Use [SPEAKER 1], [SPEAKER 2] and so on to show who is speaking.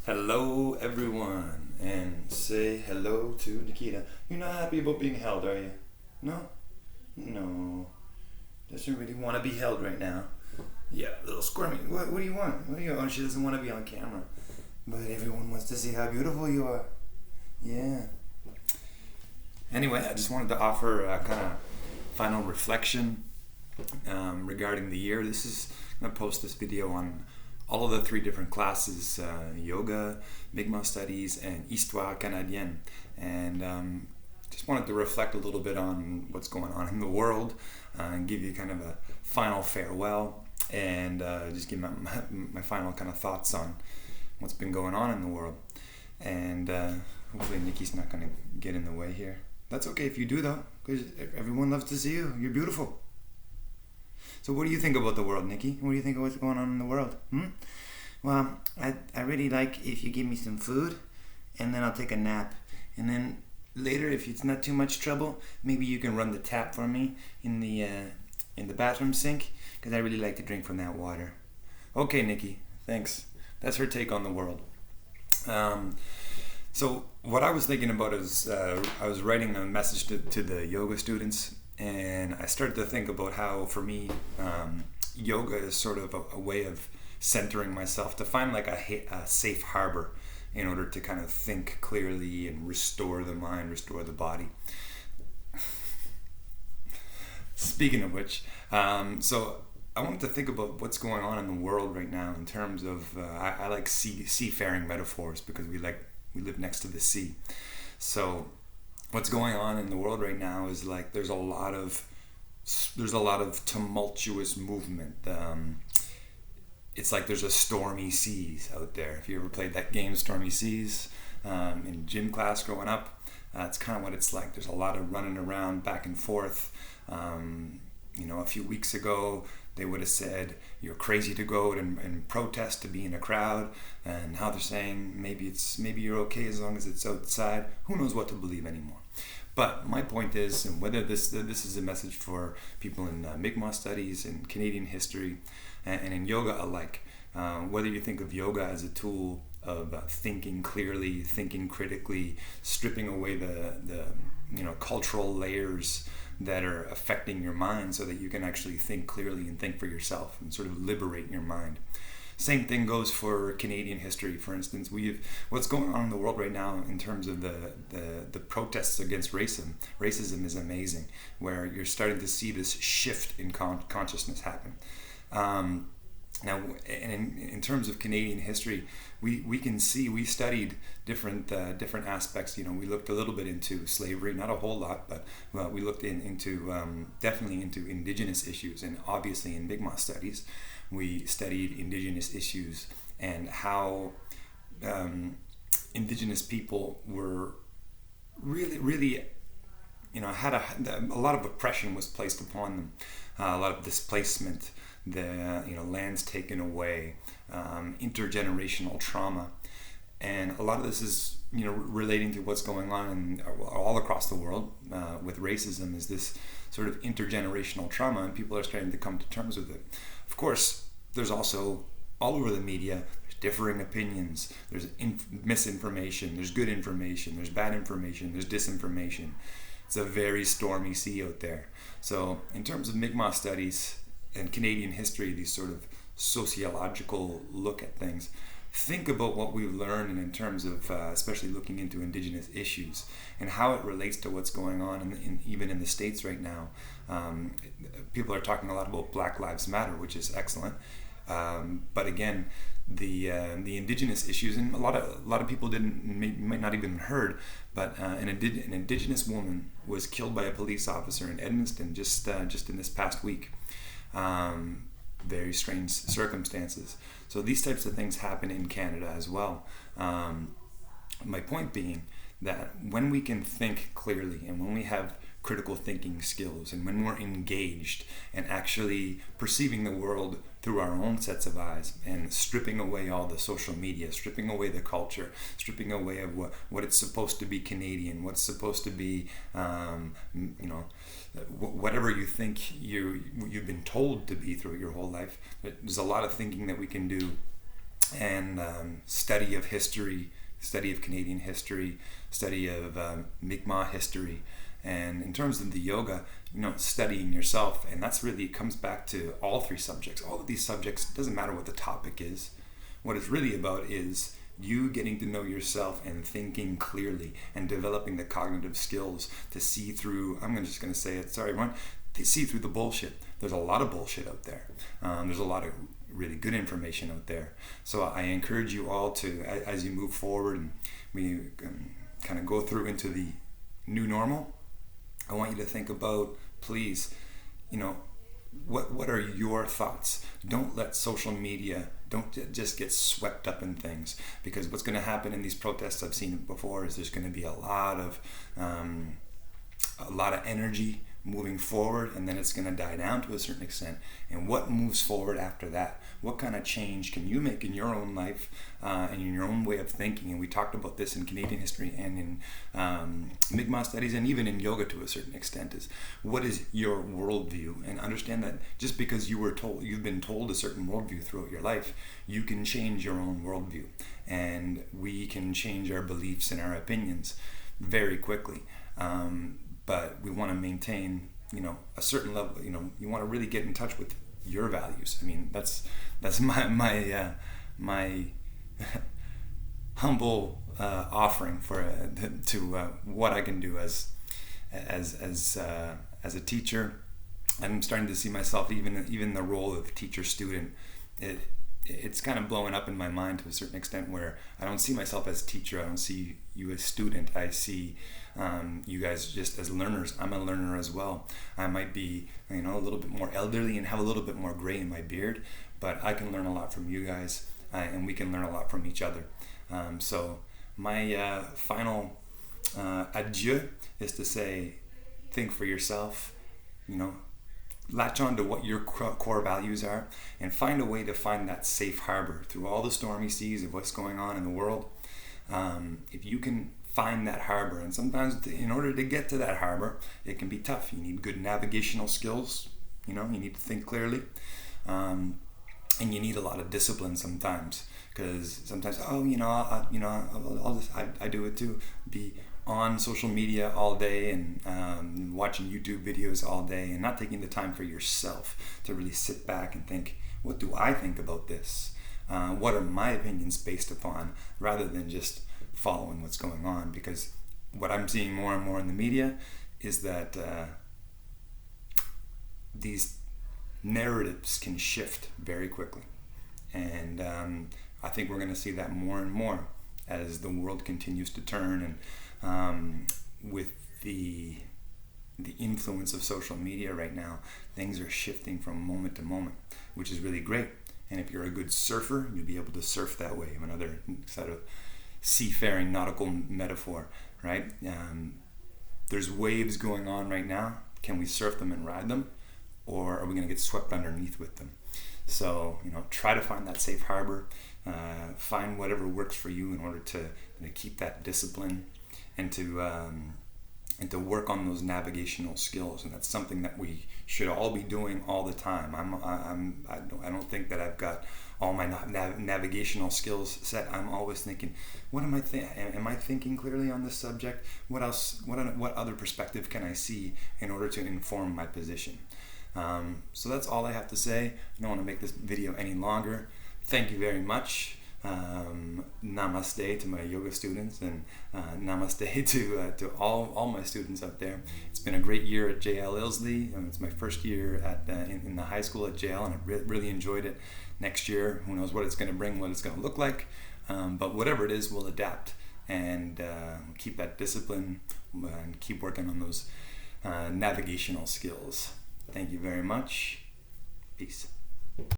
[SPEAKER 1] Hello, everyone, and say hello to Nikita. You're not happy about being held, are you? No? No. Doesn't really want to be held right now. Yeah, a little squirmy. What do you want? What do you want? Oh, she doesn't want to be on camera. But everyone wants to see how beautiful you are. Yeah. Anyway, I just wanted to offer a kind of final reflection regarding the year. I'm going to post this video on all of the three different classes, yoga, Mi'kmaq studies, and histoire canadienne. And just wanted to reflect a little bit on what's going on in the world and give you kind of a final farewell and just give my final kind of thoughts on what's been going on in the world. And hopefully Nikki's not going to get in the way here. That's okay if you do, though, because everyone loves to see you. You're beautiful. So what do you think about the world, Nikki? What do you think of what's going on in the world? Well, I really like if you give me some food, and then I'll take a nap. And then later, if it's not too much trouble, maybe you can run the tap for me in the bathroom sink, because I really like to drink from that water. Okay, Nikki, thanks. That's her take on the world. So what I was thinking about is I was writing a message to the yoga students, and I started to think about how, for me, yoga is sort of a way of centering myself, to find like a safe harbor in order to kind of think clearly and restore the mind, restore the body. Speaking of which, so I wanted to think about what's going on in the world right now in terms of, I like seafaring metaphors, because we live next to the sea. So what's going on in the world right now is like there's a lot of tumultuous movement. It's like there's a stormy seas out there. If you ever played that game, Stormy Seas, in gym class growing up, it's kind of what it's like. There's a lot of running around back and forth. A few weeks ago, they would have said you're crazy to go out and protest, to be in a crowd, and now they're saying maybe you're okay as long as it's outside. Who knows what to believe anymore? But my point is, and whether this is a message for people in Mi'kmaq studies and Canadian history and in yoga alike, whether you think of yoga as a tool of thinking clearly, thinking critically, stripping away the cultural layers that are affecting your mind, so that you can actually think clearly and think for yourself and sort of liberate your mind. Same thing goes for Canadian history. For instance, what's going on in the world right now in terms of the protests against racism. Racism is amazing, where you're starting to see this shift in consciousness happen. Now, in terms of Canadian history, we can see, we studied different aspects. We looked a little bit into slavery, not a whole lot, but we looked into definitely into Indigenous issues, and obviously in Mi'kmaq studies, we studied Indigenous issues and how Indigenous people were really had a lot of oppression was placed upon them, a lot of displacement, lands taken away, intergenerational trauma, and a lot of this is relating to what's going on all across the world with racism. Is this sort of intergenerational trauma, and people are starting to come to terms with it. Of course, there's also all over the media, there's differing opinions, there's misinformation, there's good information, there's bad information, there's disinformation. It's a very stormy sea out there. So in terms of Mi'kmaq studies and Canadian history, these sort of sociological look at things, think about what we've learned in terms of especially looking into Indigenous issues and how it relates to what's going on even in the States right now. People are talking a lot about Black Lives Matter, which is excellent. But again, the Indigenous issues, and a lot of people might not even heard, but an Indigenous woman was killed by a police officer in Edmundston just in this past week. Very strange circumstances. So these types of things happen in Canada as well. My point being that when we can think clearly, and when we have critical thinking skills, and when we're engaged and actually perceiving the world through our own sets of eyes, and stripping away all the social media, stripping away the culture, stripping away of what it's supposed to be Canadian, what's supposed to be whatever you think you've been told to be through your whole life. There's a lot of thinking that we can do and study of history, study of Canadian history, study of Mi'kmaq history. And in terms of the yoga, studying yourself, and that's really, it comes back to all three subjects. All of these subjects, it doesn't matter what the topic is. What it's really about is you getting to know yourself and thinking clearly and developing the cognitive skills to see through, I'm just going to say it, sorry everyone, to see through the bullshit. There's a lot of bullshit out there. There's a lot of really good information out there. So I encourage you all to, as you move forward and we kind of go through into the new normal, I want you to think about, please, what are your thoughts? Don't let social media, don't just get swept up in things, because what's going to happen in these protests, I've seen it before, is there's going to be a lot of energy moving forward, and then it's going to die down to a certain extent. And what moves forward after that? What kind of change can you make in your own life and in your own way of thinking? And we talked about this in Canadian history and in Mi'kmaq studies, and even in yoga to a certain extent, is what is your worldview? And understand that just because you've been told a certain worldview throughout your life, you can change your own worldview, and we can change our beliefs and our opinions very quickly. But we want to maintain, a certain level. You want to really get in touch with your values. I mean, that's my humble offering to what I can do as a teacher. I'm starting to see myself even the role of teacher student. It's kind of blowing up in my mind to a certain extent, where I don't see myself as a teacher. I don't see you as student. I see you guys just as learners. I'm a learner as well. I might be, a little bit more elderly and have a little bit more gray in my beard, but I can learn a lot from you guys, and we can learn a lot from each other. So my final adieu is to say, think for yourself, latch on to what your core values are, and find a way to find that safe harbor through all the stormy seas of what's going on in the world. If you can find that harbor, and sometimes in order to get to that harbor, it can be tough. You need good navigational skills. You need to think clearly, and you need a lot of discipline sometimes, because sometimes I do it too. Be on social media all day and watching YouTube videos all day, and not taking the time for yourself to really sit back and think, what do I think about this? What are my opinions based upon, rather than just following what's going on? Because what I'm seeing more and more in the media is that these narratives can shift very quickly, and I think we're going to see that more and more as the world continues to turn, and with the influence of social media right now, things are shifting from moment to moment, which is really great. And if you're a good surfer, you'll be able to surf that way. Another sort of seafaring nautical metaphor, right? There's waves going on right now. Can we surf them and ride them, or are we going to get swept underneath with them? So, try to find that safe harbor. Find whatever works for you in order to keep that discipline, and to work on those navigational skills. And that's something that we should all be doing all the time. I don't think that I've got all my navigational skills set. I'm always thinking, what am I am I thinking clearly on this subject? What else? What other perspective can I see in order to inform my position? So that's all I have to say. I don't want to make this video any longer. Thank you very much. Namaste to my yoga students, and namaste to all my students out there. It's been a great year at JL Ilsley, and it's my first year at in the high school at JL, and I really enjoyed it. Next year, who knows what it's going to bring, what it's going to look like, but whatever it is, we'll adapt and keep that discipline and keep working on those navigational skills. Thank you very much. Peace.